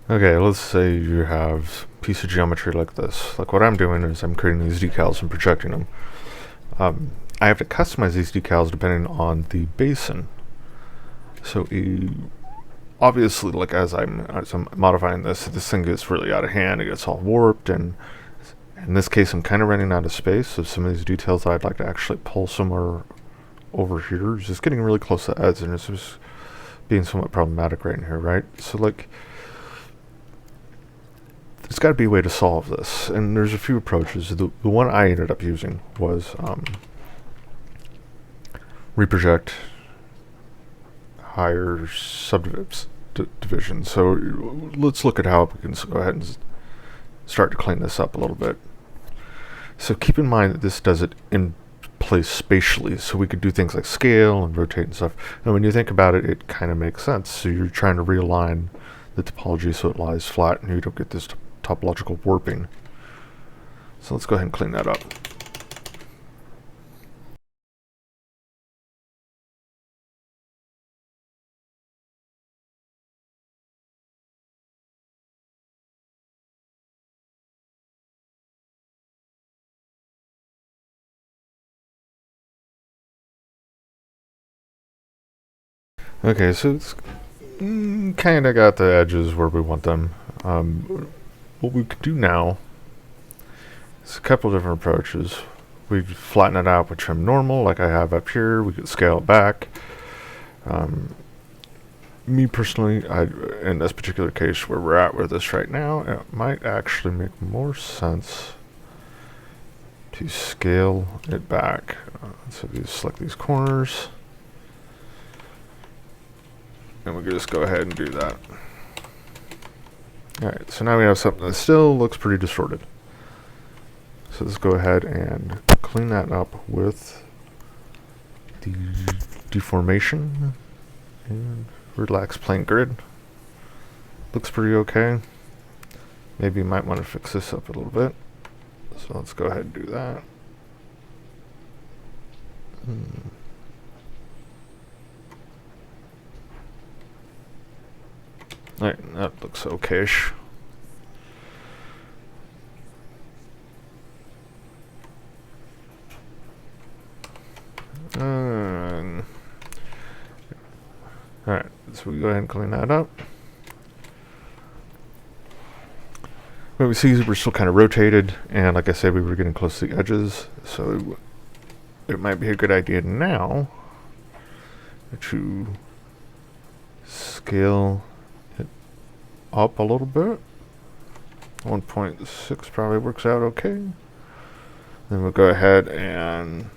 Okay, let's say you have a piece of geometry like this. Like what I'm doing is I'm creating these decals and projecting them. I have to customize these decals depending on the basin. So obviously, like as I'm modifying this thing gets really out of hand. It gets all warped, and in this case, I'm kind of running out of space. So some of these details I'd like to actually pull somewhere over here. It's just getting really close to the edge, and it's just being somewhat problematic right in here, right? So like, there's got to be a way to solve this, and there's a few approaches. The one I ended up using was reproject higher subdivision. So let's look at how we can go ahead and start to clean this up a little bit. So keep in mind that this does it in place spatially, so we could do things like scale and rotate and stuff. And when you think about it, it kind of makes sense. So you're trying to realign the topology so it lies flat and you don't get this topological warping. So let's go ahead and clean that up. Okay, so it's kind of got the edges where we want them. What we could do now is a couple different approaches. We flatten it out with trim normal, like I have up here. We could scale it back. Me personally, in this particular case where we're at with this right now, it might actually make more sense to scale it back. So we select these corners, and we can just go ahead and do that. Alright, so now we have something that still looks pretty distorted. So let's go ahead and clean that up with the deformation and relax plane grid. Looks pretty okay. Maybe you might want to fix this up a little bit. So let's go ahead and do that. Alright, that looks okay-ish. Alright, so we go ahead and clean that up. But we see we're still kind of rotated, and like I said, we were getting close to the edges, so it might be a good idea now to scale it up a little bit. 1.6 probably works out okay. Then we'll go ahead and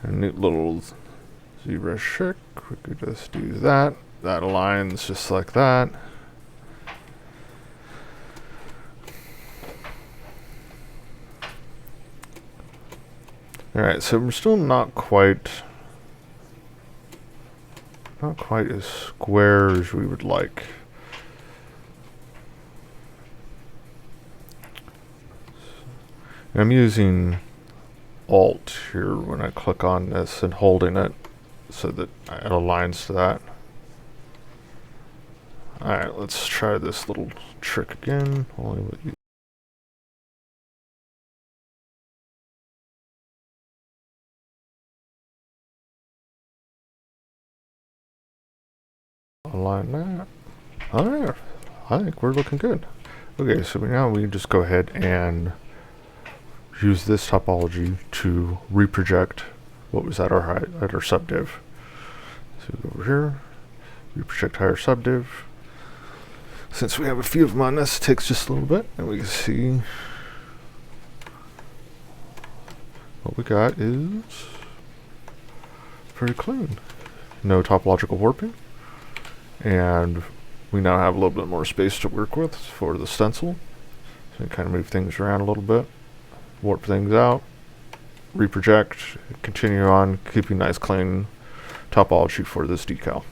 a neat little ZBrush trick. We could just do that. That aligns just like that. Alright, so we're still not quite as square as we would like. And I'm using Alt here when I click on this and holding it so that it aligns to that. Alright, let's try this little trick again. Only with you. Align that. Alright, I think we're looking good. Okay, so now we can just go ahead and use this topology to reproject what was at our subdiv. So go over here, reproject higher subdiv. Since we have a few of them on this, it takes just a little bit, and we can see what we got is pretty clean. No topological warping. And we now have a little bit more space to work with for the stencil. So we kind of move things around a little bit, warp things out, reproject, continue on, keeping nice clean topology for this decal.